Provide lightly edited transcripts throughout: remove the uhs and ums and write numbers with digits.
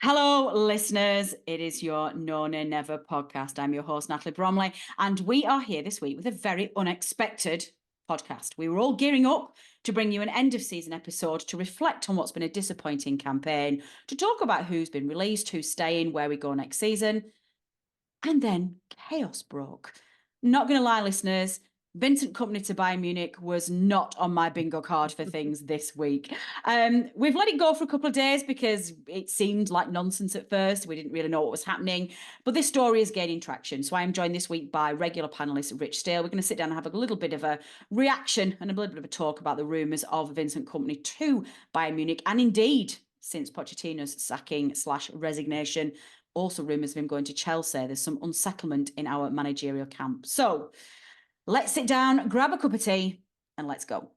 Hello, listeners. It is your No Nay Never podcast. I'm your host, Natalie Bromley, and we are here this week with a very unexpected podcast. We were all gearing up to bring you an end of season episode to reflect on what's been a disappointing campaign, to talk about who's been released, who's staying, where we go next season. And then chaos broke. Not going to lie, listeners, Vincent Kompany to Bayern Munich was not on my bingo card for things this week. We've let it go for a couple of days because it seemed like nonsense at first. We didn't really know what was happening. But this story is gaining traction. So I am joined this week by regular panellist Rich Stale. We're going to sit down and have a little bit of a reaction and a little bit of a talk about the rumours of Vincent Kompany to Bayern Munich. And indeed, since Pochettino's sacking/resignation, also rumours of him going to Chelsea. There's some unsettlement in our managerial camp. So let's sit down, grab a cup of tea, and let's go.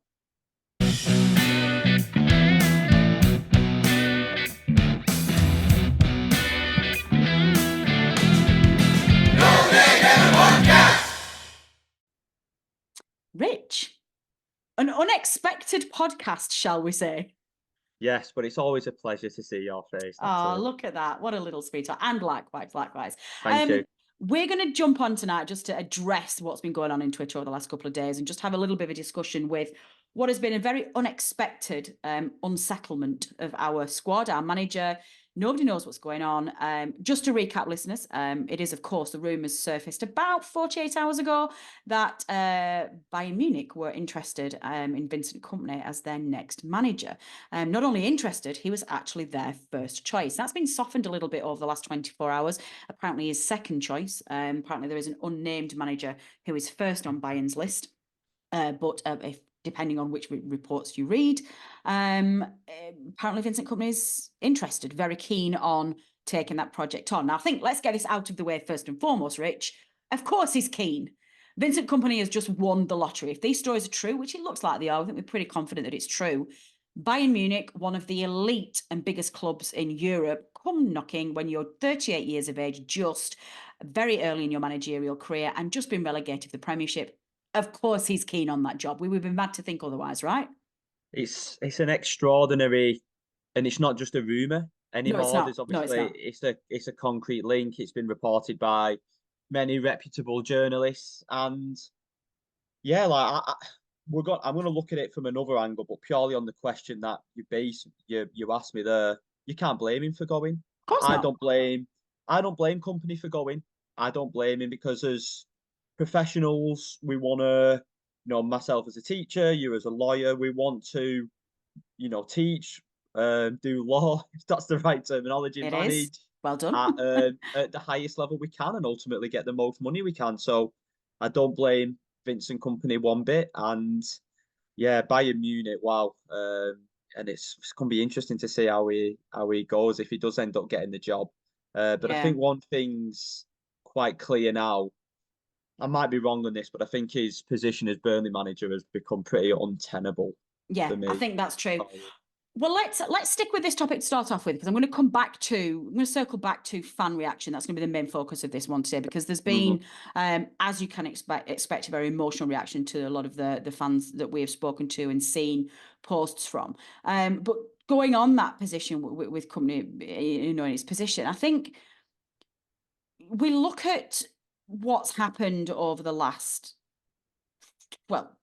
Rich, an unexpected podcast, shall we say? Yes, but it's always a pleasure to see your face. Oh, look at that. What a little sweetheart. And likewise. Thank you. We're going to jump on tonight just to address what's been going on in Twitter over the last couple of days and just have a little bit of a discussion with what has been a very unexpected unsettlement of our squad, our manager. Nobody knows what's going on. Just to recap, listeners, it is, of course, the rumours surfaced about 48 hours ago that Bayern Munich were interested in Vincent Kompany as their next manager. Not only interested, he was actually their first choice. That's been softened a little bit over the last 24 hours. Apparently his second choice. Apparently there is an unnamed manager who is first on Bayern's list. But if depending on which reports you read, apparently Vincent Kompany is interested, very keen on taking that project on. Now, I think let's get this out of the way first and foremost, Rich. Of course he's keen. Vincent Kompany has just won the lottery. If these stories are true, which it looks like they are, I think we're pretty confident that it's true. Bayern Munich, one of the elite and biggest clubs in Europe, come knocking when you're 38 years of age, just very early in your managerial career and just been relegated to the Premiership. Of course he's keen on that job. We would be mad to think otherwise, right? It's an extraordinary, and it's not just a rumor anymore. No, it's not. There's No, it's obviously not. it's a concrete link. It's been reported by many reputable journalists, and yeah, I'm going to look at it from another angle, but purely on the question that you asked me there. You can't blame him for going. Of course I not. don't blame Kompany for going. I don't blame him because as professionals, we want to, myself as a teacher, you as a lawyer, we want to, teach, do law, if that's the right terminology, It manage is. Well done. at the highest level we can and ultimately get the most money we can. So I don't blame Vincent Kompany one bit. And yeah, Bayern Munich, wow. And it's going to be interesting to see how he goes if he does end up getting the job. But I think one thing's quite clear now. I might be wrong on this, but I think his position as Burnley manager has become pretty untenable. Yeah, for me. I think that's true. Well, let's stick with this topic to start off with, because I'm going to circle back to fan reaction. That's going to be the main focus of this one today, because there's been, as you can expect a very emotional reaction to a lot of the fans that we have spoken to and seen posts from. But going on that position with Kompany, in his position, I think we look at what's happened over the last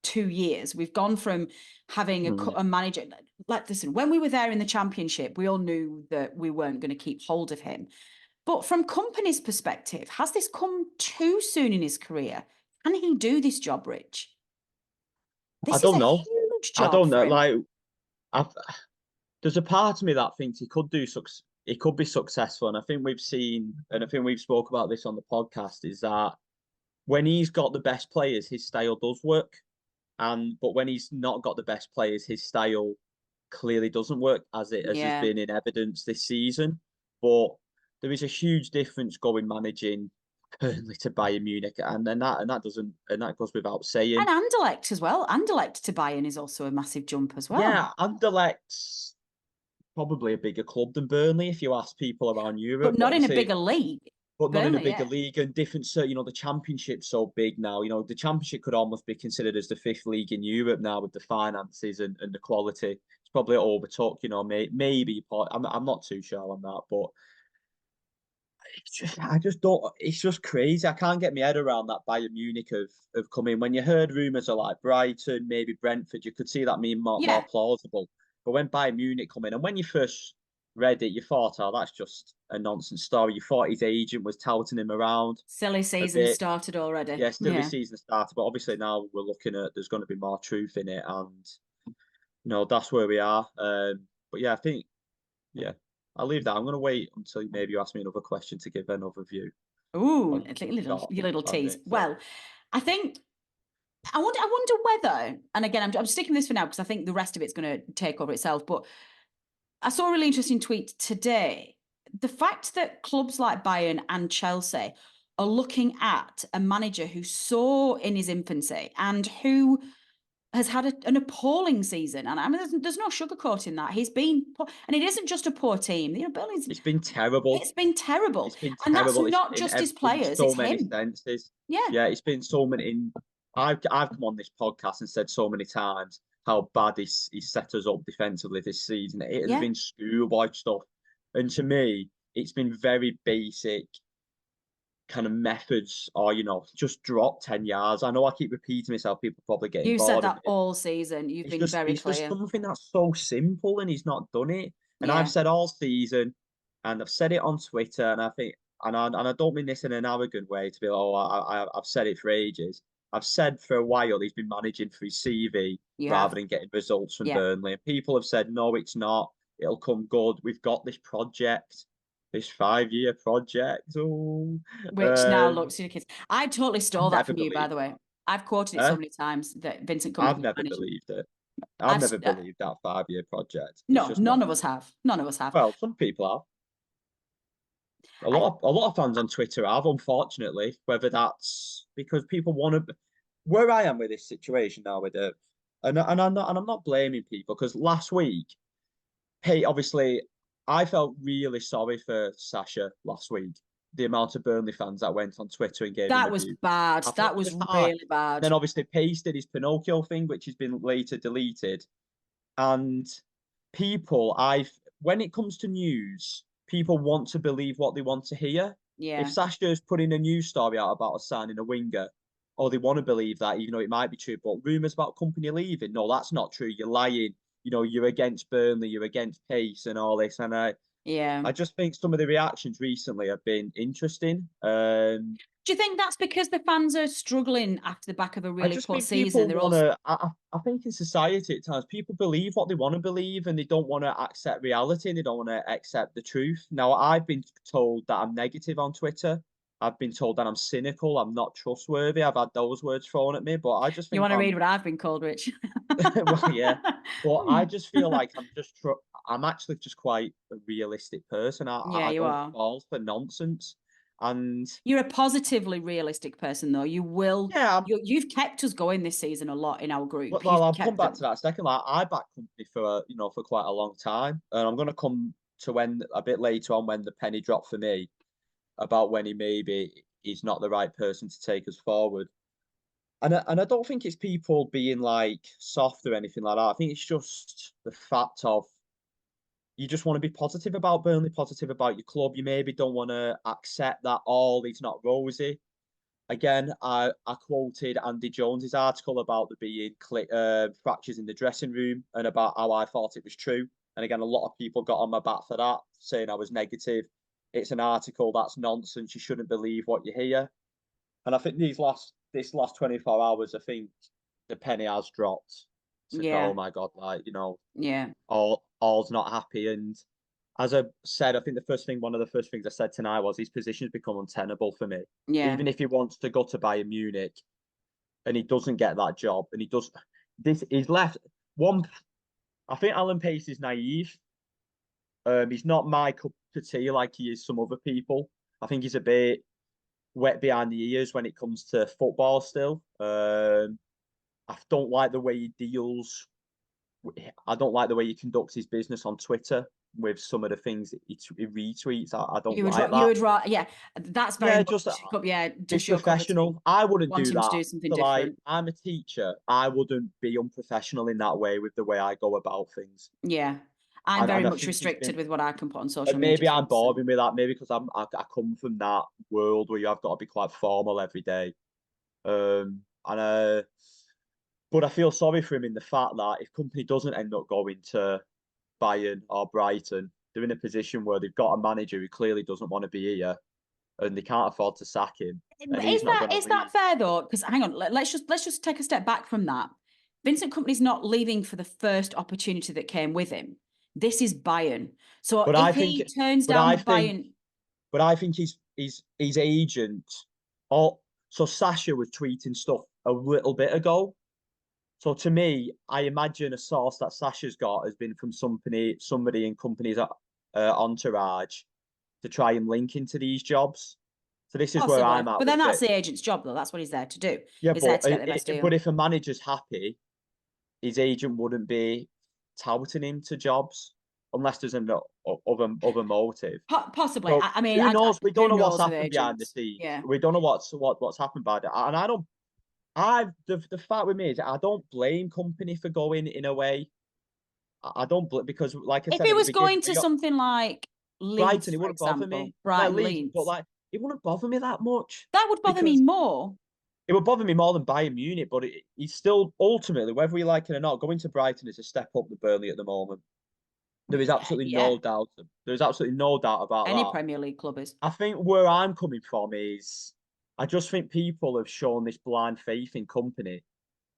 2 years. We've gone from having a manager. Listen, when we were there in the Championship, we all knew that we weren't going to keep hold of him. But from Kompany's perspective, has this come too soon in his career? Can he do this job, Rich? I don't know. Huge job I don't know. for him. There's a part of me that thinks he could be successful, and I think we've seen, and I think we've spoke about this on the podcast, is that when he's got the best players, his style does work. But when he's not got the best players, his style clearly doesn't work, as has been in evidence this season. But there is a huge difference going managing Burnley to Bayern Munich, and that goes without saying. And Anderlecht as well. Anderlecht to Bayern is also a massive jump as well. Yeah, Anderlecht's probably a bigger club than Burnley if you ask people around Europe. But not in a bigger league. But not in a bigger league, and different. So the Championship's so big now. The Championship could almost be considered as the fifth league in Europe now with the finances and the quality. It's probably overtook, you know, maybe. I'm not too sure on that, but I just don't. It's just crazy. I can't get my head around that Bayern Munich of coming. When you heard rumours of like Brighton, maybe Brentford, you could see that being more Yeah, plausible. But when Bayern Munich come in, and when you first read it, you thought, oh, that's just a nonsense story. You thought his agent was touting him around silly a season bit. started already. Yeah, still the Yeah. season started, but obviously now we're looking at there's going to be more truth in it, and that's where we are. But yeah, I think yeah, I'll leave that. I'm going to wait until maybe you ask me another question to give another view Ooh, on it's like what you got your little on tease. it. Well, I think I wonder whether, and again, I'm sticking this for now because I think the rest of it's going to take over itself. But I saw a really interesting tweet today. The fact that clubs like Bayern and Chelsea are looking at a manager who saw in his infancy and who has had an appalling season. And I mean, there's no sugarcoating that. He's been, and it isn't just a poor team. Burnley's, It's been terrible. it's been terrible. It's been And that's terrible. It's not just his in players, so it's many him. senses. Yeah. Yeah, it's been so many. I've come on this podcast and said so many times how bad he's set us up defensively this season. It has Yeah. been schoolboy stuff, and to me, it's been very basic kind of methods, or just drop 10 yards. I know I keep repeating myself. People probably getting You've said bored of that it. all season. You've It's been just very it's just clear. something that's so simple, and he's not done it. And I've Yeah. said all season, and I've said it on Twitter, and I think, and I don't mean this in an arrogant way to be like, oh, I've said it for ages. I've said for a while he's been managing for his CV You rather have. than getting results from Yeah. Burnley. And people have said, no, it's not. It'll come good. We've got this project, this 5-year project. Oh, Which now looks ridiculous. I totally I've stole that never from you, by believed the way. that. I've quoted it so Eh? many times that Vincent Kompany I've was never managing. believed it. I've I've never believed that 5-year project. It's no, just none not. of us have. None of us have. Well, some people have. I, A lot of fans on Twitter have, unfortunately. Whether that's because people want to. Where I am with this situation now with it, and I'm not blaming people because last week, hey, obviously, I felt really sorry for Sasha last week. The amount of Burnley fans that went on Twitter and gave him that was abuse. bad. I That felt was just hard. really bad. Then obviously pasted his Pinocchio thing, which has been later deleted. And people, when it comes to news, people want to believe what they want to hear. If Yeah. Sasha's putting a news story out about us signing a winger, or they want to believe that, even though it might be true, but rumours about Kompany leaving, no, that's not true. You're lying. You're against Burnley, you're against pace and all this. And Yeah. I just think some of the reactions recently have been interesting. Do you think that's because the fans are struggling after the back of a I really just poor think season? people They're want all to. I think in society at times people believe what they want to believe, and they don't want to accept reality, and they don't want to accept the truth. Now, I've been told that I'm negative on Twitter. I've been told that I'm cynical. I'm not trustworthy. I've had those words thrown at me, but I just you think want to read what I've been called, Rich? well, yeah. But I just feel like I'm actually just quite a realistic person. Yeah, I you don't are. fall for nonsense, and You're a positively realistic person, though. yeah, You've kept us going this season a lot in our group. well, You've I'll come kept back to them. that second. Like, I backed Company for for quite a long time, and I'm going to come to when a bit later on when the penny dropped for me about when he maybe is not the right person to take us forward. And I don't think it's people being like soft or anything like that. I think it's just the fact of you just want to be positive about Burnley, positive about your club. You maybe don't want to accept that all is not rosy. Again, I quoted Andy Jones's article about there being fractures in the dressing room and about how I thought it was true. And again, a lot of people got on my back for that, saying I was negative. It's an article that's nonsense. You shouldn't believe what you hear. And I think this last 24 hours, I think the penny has dropped. To go, oh Yeah, my God, like yeah, all's not happy. And as I said, I think one of the first things I said tonight was his position's become untenable for me. yeah. Even if he wants to go to Bayern Munich and he doesn't get that job, and he does this, he's left one. I think Alan Pace is naive. He's not my cup of tea like he is some other people. I think he's a bit wet behind the ears when it comes to football still. I don't like the way he deals. I don't like the way he conducts his business on Twitter. with some of the things he retweets. I don't You would, like you that. would, yeah, that's very Yeah, much, yeah, it's just your cup of tea, professional. I wouldn't do wanting to that. do something So like, different. I'm a teacher. I wouldn't be unprofessional in that way with the way I go about things. Yeah. I'm very And I much think he's restricted been, with what I can put on social and media, maybe for I'm instance. boring with that. Maybe because I come from that world where you have got to be quite formal every day. And but I feel sorry for him in the fact that if Company doesn't end up going to Bayern or Brighton, they're in a position where they've got a manager who clearly doesn't want to be here, and they can't afford to sack him, and he's not going to Is that leave. fair though? Because hang on, let's just take a step back from that. Vincent Kompany's not leaving for the first opportunity that came with him. This is Bayern. So But I if think, he turns but down I the think, Bayern, but I think his agent. Oh, so Sasha was tweeting stuff a little bit ago. So to me, I imagine a source that Sasha's got has been from somebody in Company's entourage to try and link into these jobs. So this is where possibly, I'm at but with then a that's bit. the agent's job though. That's what he's there to do. Yeah, He's there but to get the best deal. but if a manager's happy, his agent wouldn't be touting him to jobs unless there's an other motive. Possibly. So I mean, who knows? We who don't know what's knows with happened behind the agents? scenes. Yeah. We don't know what's happened by that. And I don't. The fact with me is I don't blame Company for going in a way. I don't because like I If said he at the was beginning, going to something like Brighton, Leeds, it for wouldn't bother example, me. Like Brighton, Leeds, but Leeds, like it wouldn't bother me that much that would bother me because more. it would bother me more than Bayern Munich. But he's still ultimately, whether we like it or not, going to Brighton is a step up to Burnley at the moment. There is absolutely Yeah, no doubt. There is absolutely no doubt about any that. Premier League club is. I think where I'm coming from is I just think people have shown this blind faith in Company,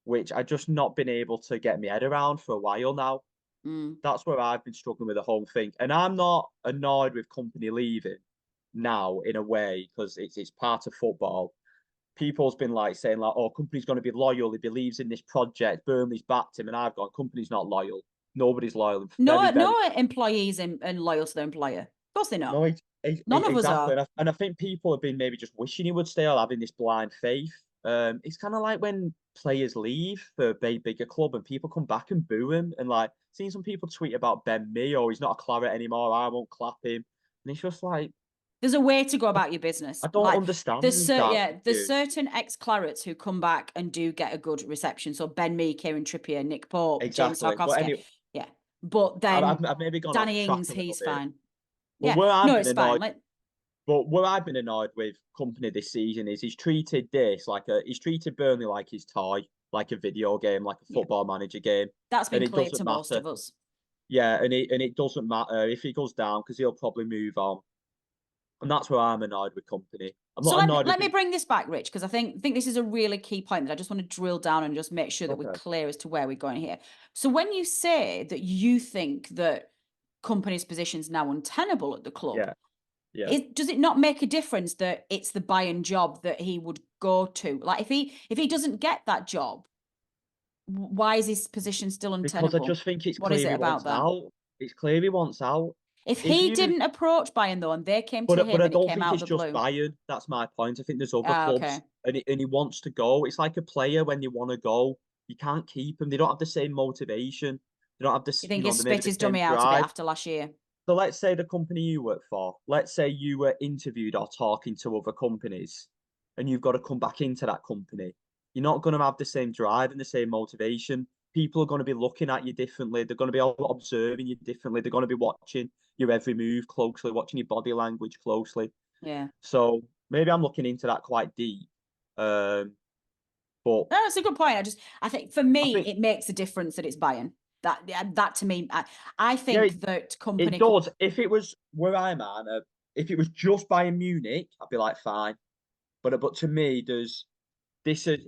which I just not been able to get my head around for a while now. Mm. That's where I've been struggling with the whole thing. And I'm not annoyed with Company leaving now in a way because it's part of football. People's been like saying like, "Oh, Company's going to be loyal. He believes in this project. Burnley's backed him," and I've gone, "Company's not loyal. Nobody's loyal. Very, No very employees and loyal to their employer. Of course they're not. no." None of us Exactly, are. and I think people have been maybe just wishing he would stay or having this blind faith. It's kind of like when players leave for a bigger club and people come back and boo him, and like seeing some people tweet about Ben Mee, or he's not a claret anymore. I won't clap him, and it's just like There's a way to go I, about your business. I don't Like understand that there's view. certain ex-clarets who come back and do get a good reception. So Ben Mee, Kieran Trippier, Nick Pope, James Exactly, but Tarkowski. anyway, Yeah. But I've, then I've maybe gone off Danny track Ings, a little he's bit. fine. But Yeah. where I've No, been it's fine. annoyed, Like but where I've been annoyed with Company this season is he's treated this like he's treated Burnley like his toy, like a video game, like a yeah, football manager game, that's and been it clear doesn't to most matter. of us. Yeah, and it doesn't matter if he goes down because he'll probably move on, and that's where I'm annoyed with Company. I'm So not annoyed with let me him. bring this back, Rich, because I think this is a really key point that I just want to drill down and just make sure that we're Okay. clear as to where we're going here. So when you say that you think that Company's position is now untenable at the club, Yeah, yeah. does it not make a difference that it's the Bayern job that he would go to? Like if he doesn't get that job, why is his position still Because I untenable? just think it's What is clear it he about wants that? out. It's clear he wants out. If If he you didn't approach Bayern though, and they came to But him I and he don't came think out of it's the just blue, Bayern. That's my point. I think there's other okay. clubs, and he wants to go. It's like a player when you want to go, you can't keep them. They don't have the same motivation. They don't have You this, think he maybe spit the his same dummy out a bit drive. after last year? So let's say the company you work for, let's say you were interviewed or talking to other companies, and you've got to come back into that company. You're not going to have the same drive and the same motivation. People are going to be looking at you differently. They're going to be observing you differently. They're going to be watching your every move closely, watching your body language closely. Yeah. So maybe I'm looking into that quite deep. Um, but No, that's a good point. I think for I me, think, it makes a difference that it's Bayern. That to me, I yeah, think that it Company could. does. If it was where I'm at, if it was just Bayern Munich, I'd be like, fine. But to me, this is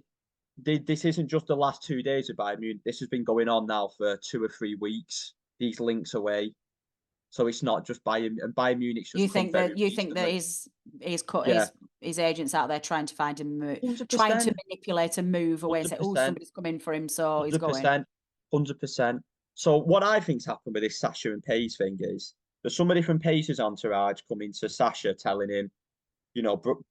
this isn't just the last 2 days of Bayern Munich. This has been going on now for 2 or 3 weeks. These links away, so it's not just Bayern, and Bayern Munich's just come very You think that recently. he's cut Yeah, his agents out there trying to find him, hundred trying to percent, manipulate a move away and 100%, say, oh, somebody's coming for him, so he's going. 100%, 100%. So what I think's happened with this Sasha and Pace thing is there's somebody from Pace's entourage coming to Sasha telling him,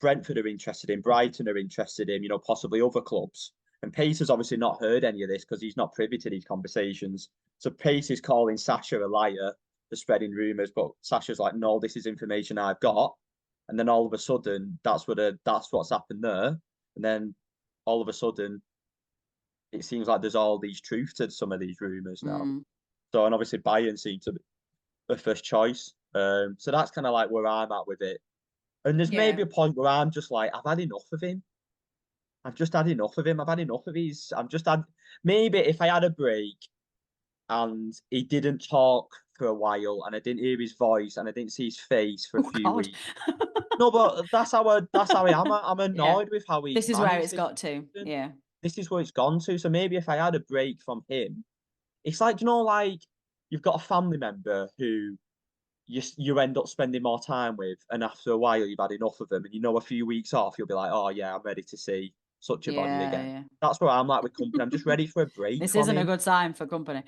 Brentford are interested in, Brighton are interested in, possibly other clubs. And Pace has obviously not heard any of this because he's not privy to these conversations. So Pace is calling Sasha a liar, spreading rumours, but Sasha's like, no, this is information I've got. And then all of a sudden, that's what's happened there. And then all of a sudden, it seems like there's all these truth to some of these rumours now. Mm. So, and obviously Bayern seem to be the first choice. So that's kind of like where I'm at with it. And there's maybe Yeah. a point where I'm just like, I've had enough of him. I've just had enough of him. I've had enough of his. I've just had maybe if I had a break and he didn't talk for a while and I didn't hear his voice and I didn't see his face for a Oh few God. weeks. No, but that's how I am. I'm Yeah. annoyed with how he's This is where managed it's this got to. season. Yeah. This is where it's gone to. So maybe if I had a break from him, it's like, like you've got a family member who you end up spending more time with, and after a while you've had enough of them, and a few weeks off, you'll be like, oh yeah, I'm ready to see such a body Yeah. again. Yeah. That's where I'm like with Kompany. I'm just ready for a break This from isn't a him. good sign for Kompany.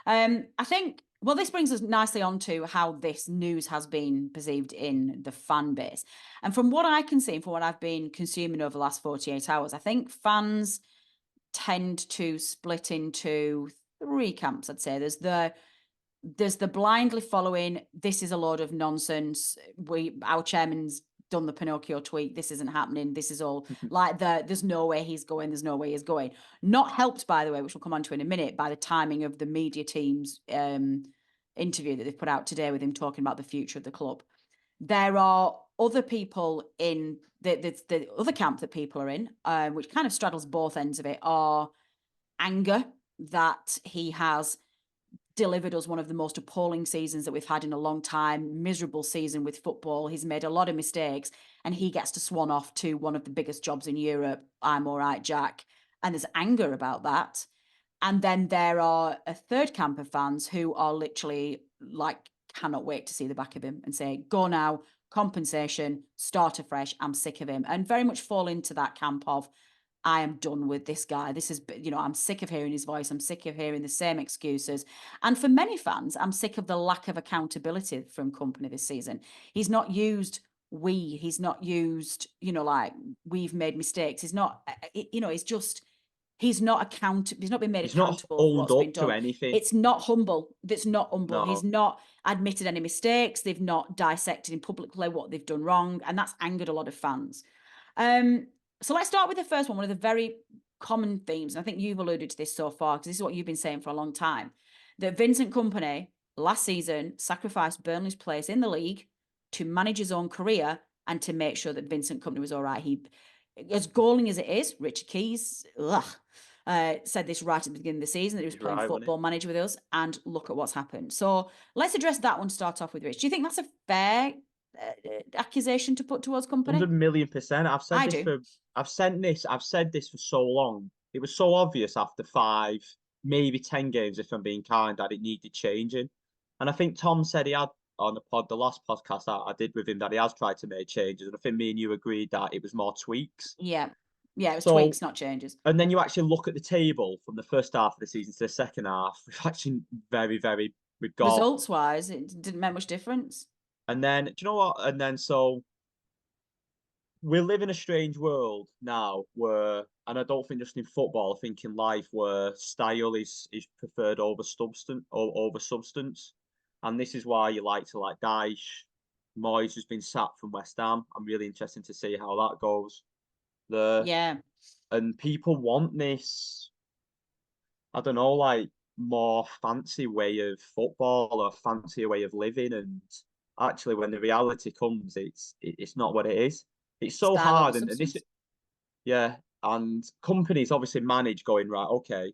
I think, well, this brings us nicely on to how this news has been perceived in the fan base. And from what I can see, from what I've been consuming over the last 48 hours, I think fans tend to split into three camps, I'd say. There's the blindly following, this is a load of nonsense. Our chairman's done the Pinocchio tweet. This isn't happening. This is all like there's no way he's going. There's no way he's going. Not helped, by the way, which we'll come on to in a minute, by the timing of the media team's interview that they've put out today with him talking about the future of the club. There are other people in the other camp that people are in, which kind of straddles both ends of it, are anger that he has delivered us one of the most appalling seasons that we've had in a long time, miserable season with football. He's made a lot of mistakes and he gets to swan off to one of the biggest jobs in Europe. I'm all right, Jack. And there's anger about that. And then there are a third camp of fans who are literally like, cannot wait to see the back of him and say, go now, compensation, start afresh. I'm sick of him. And very much fall into that camp of, I am done with this guy. This is, I'm sick of hearing his voice. I'm sick of hearing the same excuses. And for many fans, I'm sick of the lack of accountability from Kompany this season. He's not used he's not used, like we've made mistakes. He's not, it's just, he's not been made He's not accountable for owned what's been up to done. anything. It's not humble. That's not humble. He's No. not admitted any mistakes. They've not dissected in publicly what they've done wrong. And that's angered a lot of fans. So let's start with the first one of the very common themes. And I think you've alluded to this so far, because this is what you've been saying for a long time, that Vincent Kompany last season sacrificed Burnley's place in the league to manage his own career and to make sure that Vincent Kompany was all right. He, as galling as it is, Richard Keys, said this right at the beginning of the season, that he was playing Football Manager with us, and look at what's happened. So let's address that one, start off with Rich. Do you think that's a fair accusation to put towards Kompany? 100,000,000%. I've said this for so long. It was so obvious after 5, maybe 10 games, if I'm being kind, that it needed changing. And I think Tom said he had on the last podcast I did with him, that he has tried to make changes. And I think me and you agreed that it was more tweaks. Yeah. Yeah, it was tweaks, not changes. And then you actually look at the table from the first half of the season to the second half. We've actually we've got results wise, it didn't make much difference. And then, do you know what? And then, so we live in a strange world now where, and I don't think just in football, I think in life, where style is preferred over substance. And this is why you like to like Dyche. Moyes has been sacked from West Ham. I'm really interested to see how that goes. Yeah. And people want this, I don't know, like more fancy way of football or a fancier way of living. And actually, when the reality comes, it's not what it is. It's so Style hard, over and this, substance. yeah. And companies obviously manage going, right, okay,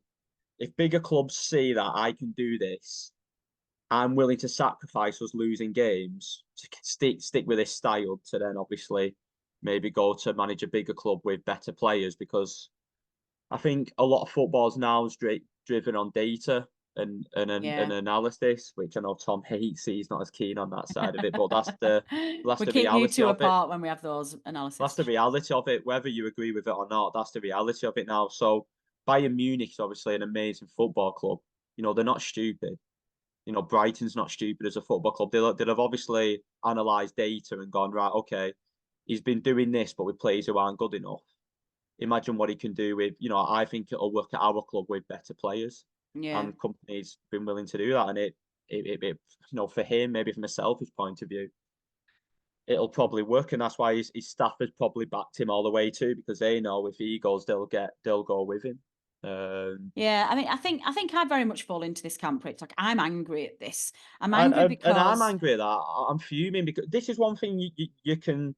if bigger clubs see that I can do this, I'm willing to sacrifice us losing games to stick with this style, to then obviously maybe go to manage a bigger club with better players, because I think a lot of football's now is driven on data and analysis, which I know Tom hates. He's not as keen on that side of it, but that's the we keep you reality two of it. apart when we have those analyses. That's the reality of it. Whether you agree with it or not, that's the reality of it now. So Bayern Munich is obviously an amazing football club. They're not stupid. Brighton's not stupid as a football club. They'll have obviously analysed data and gone, right, okay, he's been doing this, but with players who aren't good enough. imagine what he can do with, I think it'll work at our club with better players. Yeah. And Kompany's been willing to do that. And it for him, maybe from a selfish point of view, it'll probably work. And that's why his staff has probably backed him all the way too, because they know if he goes, they'll go with him. Yeah, I mean, I think I very much fall into this camp, Rich. Like, I'm angry at this. I'm And, angry and I'm because angry at that. I'm fuming because this is one thing you can.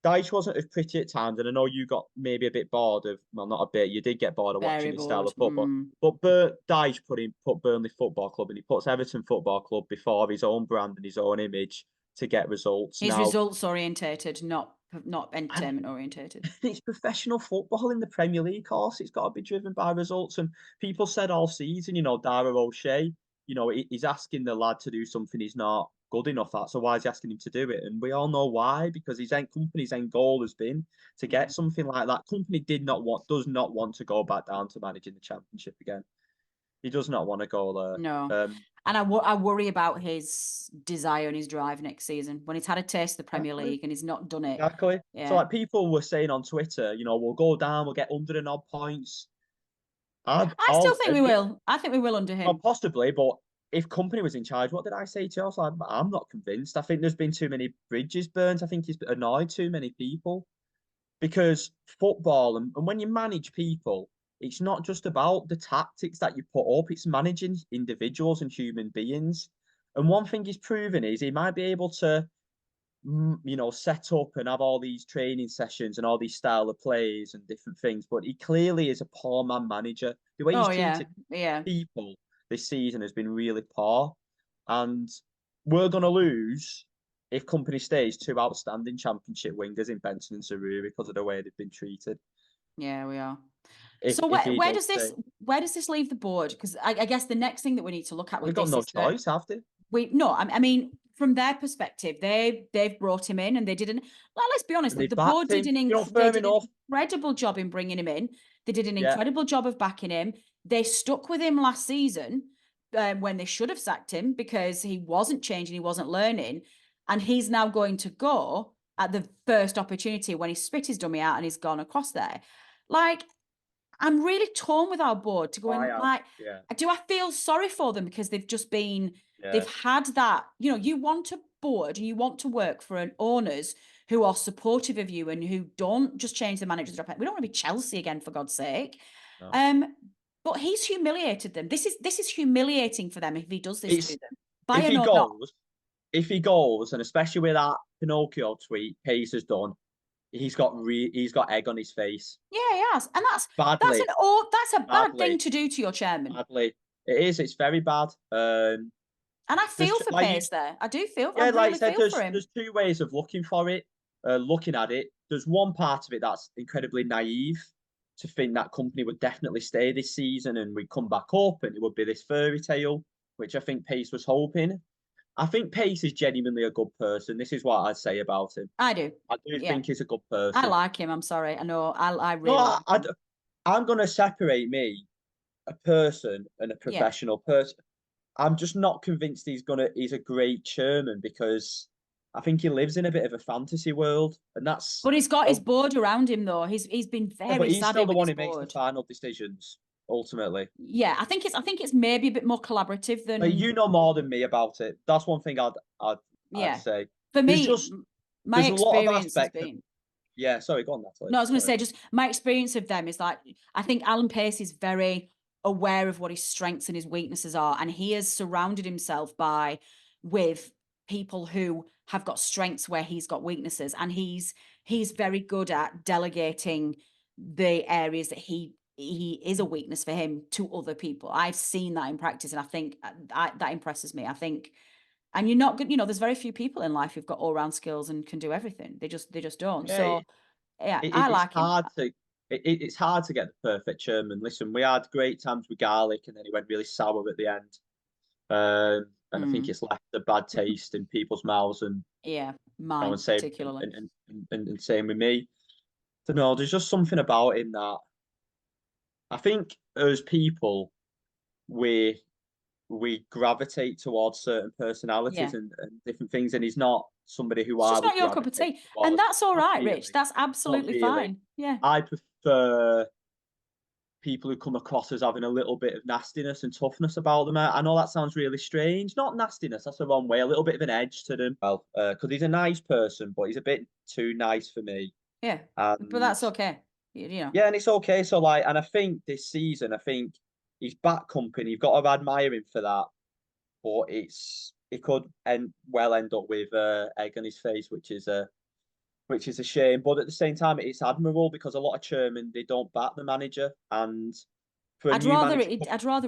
Dyche wasn't as pretty at times, and I know you got maybe a bit bored of. Well, not a bit. You did get bored of watching very his style bored. of football. But Dyche put Burnley Football Club, and he puts Everton Football Club before his own brand and his own image to get results. He's Now, results orientated, not and entertainment orientated. it's professional football in the Premier League, of course. It's got to be driven by results. And people said all season, Dara O'Shea, he's asking the lad to do something he's not good enough at. So why is he asking him to do it? And we all know why, because Kompany's end goal has been to get something like that. Kompany does not want to go back down to managing the Championship again. He does not want to go there. No. And I worry about his desire and his drive next season when he's had a taste of the Premier League and he's not done it. Exactly. Yeah. So like people were saying on Twitter, we'll go down, we'll get 100 and odd points. I still think we will. I think we will under him. Possibly, but if Kompany was in charge, what did I say to you? I was like, I'm not convinced. I think there's been too many bridges burnt. I think he's annoyed too many people. Because football, and when you manage people, it's not just about the tactics that you put up, it's managing individuals and human beings. And one thing he's proven is he might be able to, set up and have all these training sessions and all these style of plays and different things, but he clearly is a poor man manager. The way he's treated people this season has been really poor. And we're going to lose if Kompany stays 2 outstanding Championship wingers in Benson and Saruri because of the way they've been treated. Yeah, we are. So where does this leave the board? Because I guess the next thing that we need to look at with this, we've got no choice, have they? I mean, from their perspective, they've brought him in and they didn't. Well, let's be honest, the board did an incredible job in bringing him in. They did an incredible job of backing him. They stuck with him last season when they should have sacked him because he wasn't changing, he wasn't learning, and he's now going to go at the first opportunity when he spit his dummy out and he's gone across there. Like, I'm really torn with our board to go in. Do I feel sorry for them because they've just been, they've had that, you want a board and you want to work for owners who are supportive of you and who don't just change the managers. We don't want to be Chelsea again, for God's sake. No. But he's humiliated them. This is humiliating for them if he does this to them. If he goes, and especially with that Pinocchio tweet Pace has done, he's got egg on his face. Yeah, he has, and that's a bad thing to do to your chairman. Badly, it is. It's very bad. And I feel for Pace there. I do feel. I really feel for him. There's 2 ways of looking at it. There's one part of it that's incredibly naive to think that Kompany would definitely stay this season and we'd come back up and it would be this fairy tale, which I think Pace was hoping. I think Pace is genuinely a good person. This is what I'd say about him. I do. I do think he's a good person. I like him. I'm sorry. I know. I really. No, I'm going to separate a person and a professional person. I'm just not convinced he's a great chairman because I think he lives in a bit of a fantasy world, and that's. But he's got his board around him, though. He's been very. But he's still the one who makes the final decisions ultimately. Yeah, I think it's maybe a bit more collaborative than. But you know more than me about it. That's one thing I'd say. For me, my experience has been. Yeah, sorry, go on, Natalie. No, I was going to say, just my experience of them is like, I think Alan Pace is very aware of what his strengths and his weaknesses are, and he has surrounded himself with people who have got strengths where he's got weaknesses, and he's very good at delegating the areas that he is a weakness for him to other people. I've seen that in practice, and I think that impresses me. I think, and you're not good. There's very few people in life who've got all-round skills and can do everything. They just don't. Yeah, so I like him. It's hard to get the perfect chairman. Listen, we had great times with Garlic, and then he went really sour at the end. And I think it's left a bad taste in people's mouths, and mine particularly. And same with me. I don't know. There's just something about him that I think as people we gravitate towards certain personalities and different things, and he's not somebody who it's just not your cup of tea, and that's all right, Rich. That's absolutely fine. Yeah, I for people who come across as having a little bit of nastiness and toughness about them. I know that sounds really strange. Not nastiness, that's the wrong way. A little bit of an edge to them. Well, because he's a nice person, but he's a bit too nice for me. Yeah, but And that's okay. You know. yeah, and it's okay. So like, and I think this season, I think he's back company. You've got to admire him for that. But it could end up with egg on his face, which is a shame. But at the same time, it's admirable because a lot of chairmen they don't back the manager, and for a I'd new rather manager,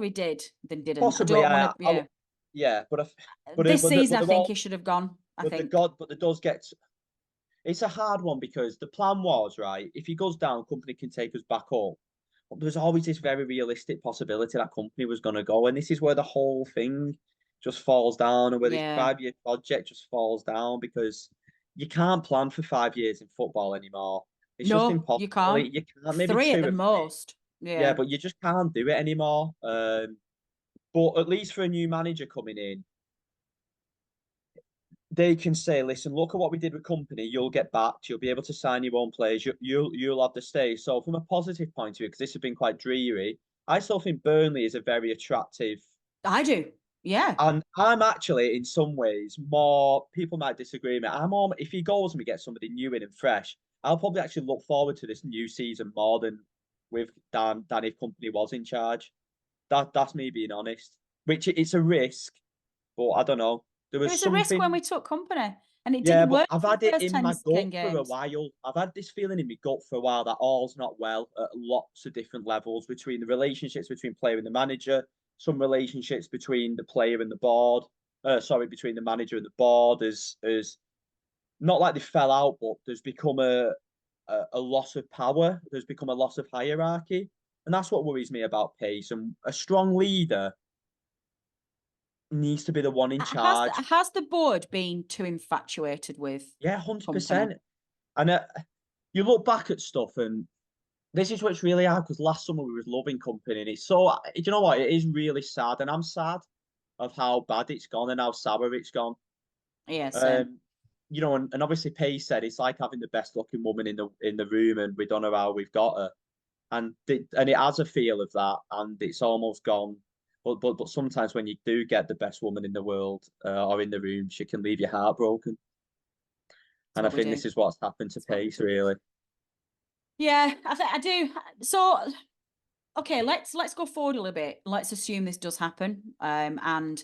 he did than didn't. I possibly, don't want to. Yeah, yeah, this season I they're think all, he should have gone. I but think. there does get. It's a hard one because the plan was right. If he goes down, company can take us back up. But there's always this very realistic possibility that company was going to go, and this is where the whole thing just falls down, and where this Yeah. 5 year project just falls down because you can't plan for 5 years in football anymore. It's just No, you impossible. can't. You can't, maybe 3 at two the or three. most. Yeah, Yeah. but you just can't do it anymore. But at least for a new manager coming in, they can say, "Listen, look at what we did with company. You'll get backed. You'll be able to sign your own players. You'll have to stay." So from a positive point of view, because this has been quite dreary, I still think Burnley is a very attractive. I do. Yeah. And I'm actually, in some ways, more. People might disagree with me. I'm more. If he goes and we get somebody new in and fresh, I'll probably actually look forward to this new season more than with Dan if company was in charge. That's me being honest. Which it's a risk, but I don't know. There It was was a risk when something. we took company, and it Yeah, didn't but work I've for the had it first in my 10 gut for a games. while. I've had this feeling in my gut for a while that all's not well at lots of different levels between the relationships between player and the manager, some relationships between the player and the board. Sorry, between the manager and the board as not like they fell out, but there's become a loss of power. There's become a loss of hierarchy, and that's what worries me about pace. And a strong leader needs to be the one in charge. Has the board been too infatuated with Yeah, 100%. company? And you look back at stuff, and this is what's really hard because last summer we was loving company, and it's so. You know what? It is really sad, and I'm sad of how bad it's gone and how sour it's gone. Yeah, same. Um, and obviously Pace said it's like having the best looking woman in the room, and we don't know how we've got her, and it has a feel of that, and it's almost gone. But sometimes when you do get the best woman in the world or in the room, she can leave you heartbroken. That's And I what we think do. this is what's happened to That's what we Pace, do. really. Yeah, I do. So, okay, let's go forward a little bit. Let's assume this does happen, and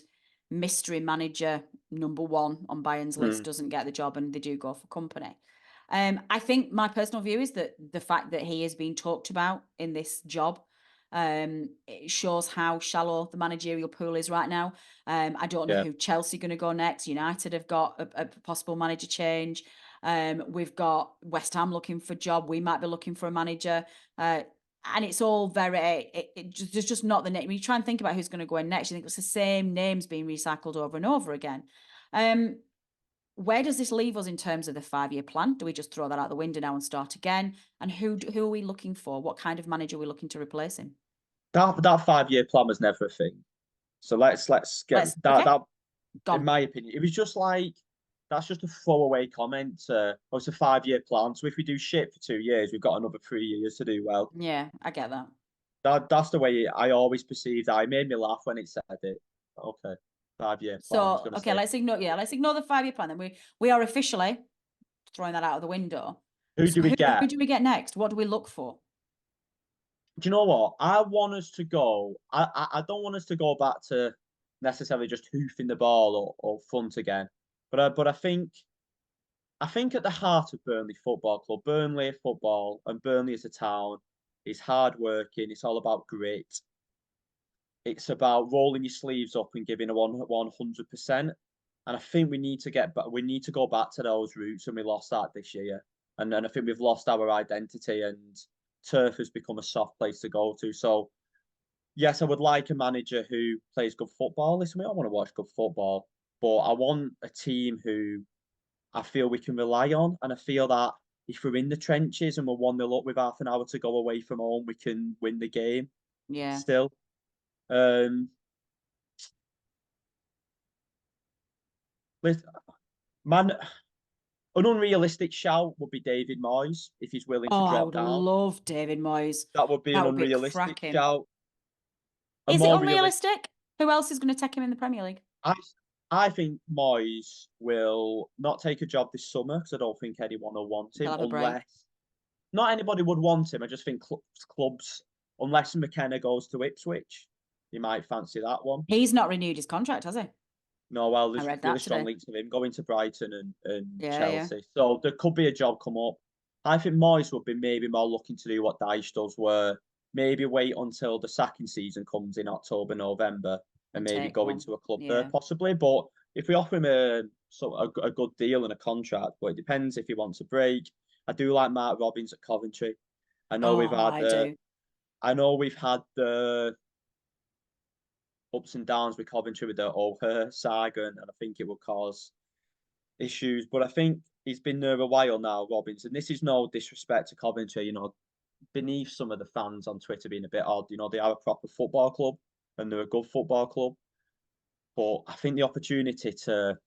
mystery manager number 1 on Bayern's list Mm, doesn't get the job, and they do go for company. I think my personal view is that the fact that he is being talked about in this job, it shows how shallow the managerial pool is right now. I don't know yeah. who Chelsea going to go next. United have got a possible manager change. We've got West Ham looking for a job. We might be looking for a manager. And it's all there's just not the name. When you try and think about who's going to go in next, you think it's the same names being recycled over and over again. Where does this leave us in terms of the 5-year plan? Do we just throw that out the window now and start again? And who are we looking for? What kind of manager are we looking to replace him? That 5 year plan was never a thing. So let's get Okay, that in gone. my opinion, it was just like that's just a throwaway comment. Oh, it's a 5 year plan. So if we do shit for 2 years, we've got another 3 years to do well. Yeah, I get that. That's the way I always perceived that. It made me laugh when it said it. Okay, 5 year plan. It's So, gonna okay, say let's ignore the 5-year plan. Then we are officially throwing that out of the window. who So do we who get? do we get next? What do we look for? Do you know what? I want us to go. I don't want us to go back to necessarily just hoofing the ball or front again. But I think at the heart of Burnley Football Club, Burnley football and Burnley as a town is hard working. It's all about grit. It's about rolling your sleeves up and giving a 100%. And I think we need to we need to go back to those roots, and we lost that this year. And I think we've lost our identity, and turf has become a soft place to go to. So yes, I would like a manager who plays good football. Listen, we all want to watch good football, but I want a team who I feel we can rely on. And I feel that if we're in the trenches and we're 1-0 up with half an hour to go away from home, we can win the game Yeah. still. Um, man, An unrealistic shout would be David Moyes if he's willing to Oh, I drop would down. love David Moyes. That would be an That would be unrealistic cracking. shout. A Is it more realistic. unrealistic? Who else is going to take him in the Premier League? I think Moyes will not take a job this summer because I don't think anyone will want He'll him have a break. unless not anybody would want him. I just think clubs, unless McKenna goes to Ipswich, you might fancy that one. He's not renewed his contract, has he? No, well, I there's read really that strong today. links with him going to Brighton and Yeah, Chelsea. So there could be a job come up. I think Moyes would be maybe more looking to do what Dyche does, where maybe wait until the sacking season comes in October, November, and maybe take go one. into a club there Yeah. possibly. But if we offer him a good deal and a contract, but it depends if he wants a break. I do like Mark Robbins at Coventry. I know we've Oh, had I do. I know we've had the ups and downs with Coventry with the O'Hare saga, and I think it will cause issues. But I think he's been there a while now, Robbins, and this is no disrespect to Coventry. You know, beneath some of the fans on Twitter being a bit odd, you know, they are a proper football club and they're a good football club. But I think the opportunity to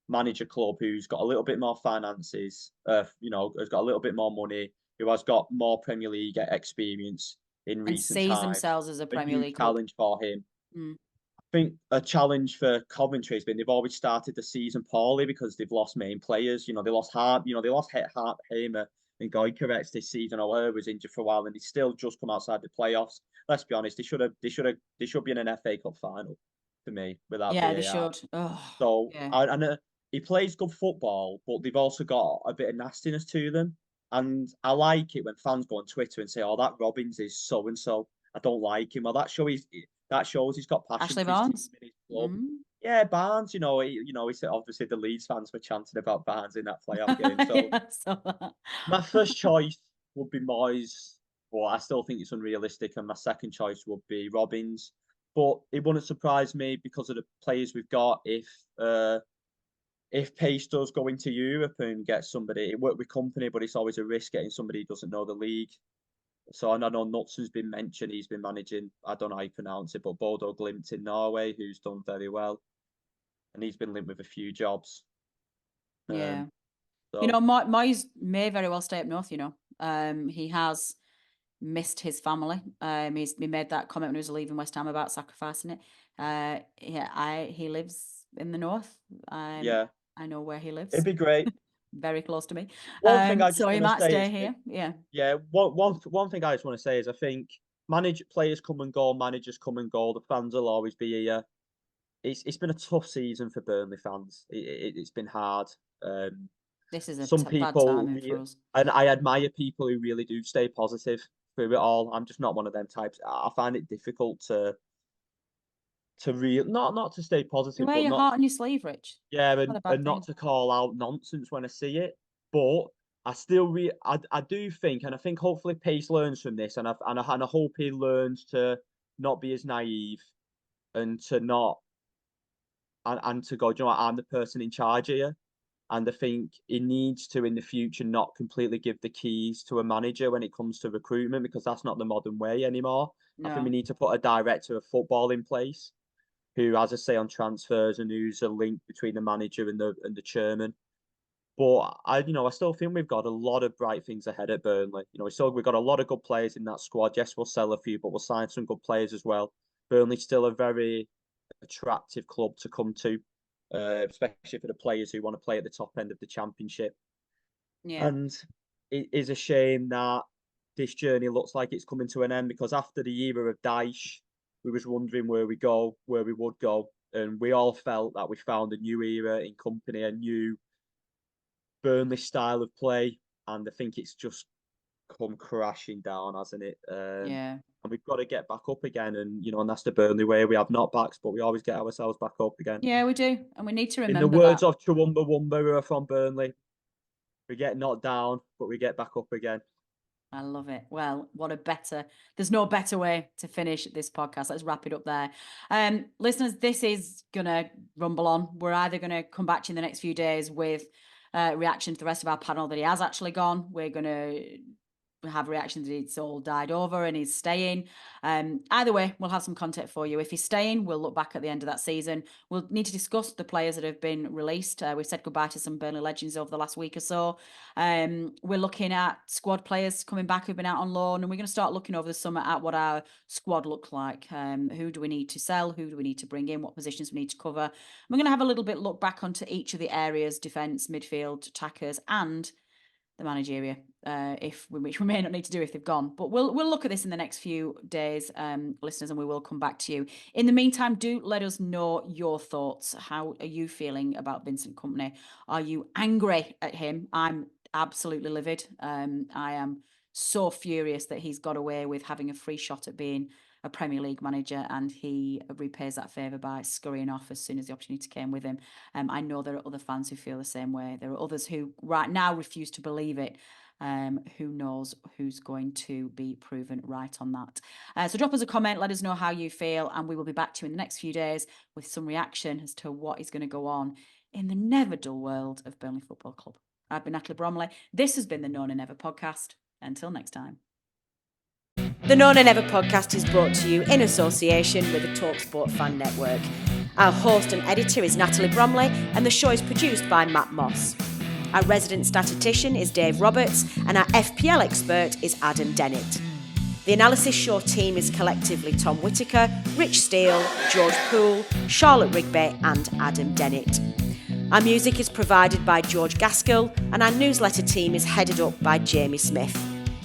manage a club who's got a little bit more finances, you know, has got a little bit more money, who has got more Premier League experience in And recent sees times, themselves as a a Premier new League club. challenge for him. Mm. I think a challenge for Coventry has been they've always started the season poorly because they've lost main players. You know, they lost they lost Hart, Hamer, and Goikarets this season. O'Hare was injured for a while, and they still just come outside the playoffs. Let's be honest, they should be in an FA Cup final for me without Yeah, they VAR. should. Oh, So yeah. he plays good football, but they've also got a bit of nastiness to them. And I like it when fans go on Twitter and say, "Oh, that Robbins is so and so. I don't like him." Well, that shows he's got passion Ashley for his team Barnes. and his club. Mm. Yeah, Barnes. He said obviously the Leeds fans were chanting about Barnes in that playoff game. So Yeah, I saw that. my first choice would be Moyes, but I still think it's unrealistic. And my second choice would be Robbins. But it wouldn't surprise me because of the players we've got if Pace does go into Europe and get somebody, it worked with Kompany, but it's always a risk getting somebody who doesn't know the league. So I know Nutson's been mentioned. He's been managing, I don't know how you pronounce it, but Bodo Glimt in Norway, who's done very well. And he's been linked with a few jobs. Yeah. So You know, Moyes may very well stay up north, you know. He has missed his family. He made that comment when he was leaving West Ham about sacrificing it. He lives in the north. yeah, I know where he lives. it'd be great. Very close to me. One thing I just So he want to might say stay is, here. Yeah. yeah, one thing I just want to say is I think players come and go, managers come and go. The fans will always be here. It's been a tough season for Burnley fans. It's been hard. This is a Some bad people, timing for us. and I admire people who really do stay positive through it all. I'm just not one of them types. I find it difficult to not to stay You positive, wear but your not heart on your sleeve, Rich. yeah, Not a and bad not thing. to call out nonsense when I see it. But I do think, and I think hopefully Pace learns from this, and I hope he learns to not be as naive and to not and to go, "Do you know what, I'm the person in charge here." And I think he needs to, in the future, not completely give the keys to a manager when it comes to recruitment, because that's not the modern way anymore. I think we No. need to put a director of football in place who has a say on transfers and who's a link between the manager and the chairman. But I still think we've got a lot of bright things ahead at Burnley. We've got a lot of good players in that squad. Yes, we'll sell a few, but we'll sign some good players as well. Burnley's still a very attractive club to come to, especially for the players who want to play at the top end of the championship. Yeah. And it is a shame that this journey looks like it's coming to an end, because after the era of Dyche, we was wondering where we would go. And we all felt that we found a new era in Kompany, a new Burnley style of play. And I think it's just come crashing down, hasn't it? Yeah. And we've got to get back up again. And that's the Burnley way. We have knockbacks, but we always get ourselves back up again. Yeah, we do. And we need to In the remember words that. of Chuwumba Wumba, who are from Burnley, we get knocked down, but we get back up again. I love it. Well, there's no better way to finish this podcast. Let's wrap it up there. Listeners, this is going to rumble on. We're either going to come back to you in the next few days with reaction to the rest of our panel that he has actually gone. We're going to have reactions that it's all died over and he's staying. Either way, we'll have some content for you. If he's staying, we'll look back at the end of that season. We'll need to discuss the players that have been released. We've said goodbye to some Burnley legends over the last week or so. We're looking at squad players coming back who've been out on loan, and we're going to start looking over the summer at what our squad looks like. Who do we need to sell? Who do we need to bring in? What positions we need to cover? We're going to have a little bit look back onto each of the areas: defence, midfield, attackers, and the managerial, which we may not need to do if they've gone. But we'll look at this in the next few days, listeners, and we will come back to you. In the meantime, do let us know your thoughts. How are you feeling about Vincent Kompany? Are you angry at him? I'm absolutely livid. I am so furious that he's got away with having a free shot at being a Premier League manager, and he repays that favour by scurrying off as soon as the opportunity came with him. I know there are other fans who feel the same way. There are others who right now refuse to believe it. Who knows who's going to be proven right on that. So drop us a comment, let us know how you feel, and we will be back to you in the next few days with some reaction as to what is going to go on in the never dull world of Burnley Football Club. I've been Natalie Bromley. This has been the Known and Never podcast. Until next time. The Known and Never podcast is brought to you in association with the talkSPORT Fan Network. Our host and editor is Natalie Bromley, and the show is produced by Matt Moss. Our resident statistician is Dave Roberts, and our FPL expert is Adam Dennett. The Analysis Show team is collectively Tom Whittaker, Rich Steele, George Poole, Charlotte Rigby, and Adam Dennett. Our music is provided by George Gaskell, and our newsletter team is headed up by Jamie Smith.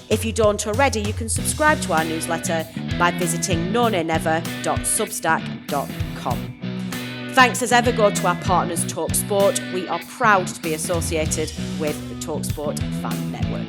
If you don't already, you can subscribe to our newsletter by visiting knownandnever.substack.com. Thanks as ever go to our partners talkSPORT. We are proud to be associated with the talkSPORT Fan Network.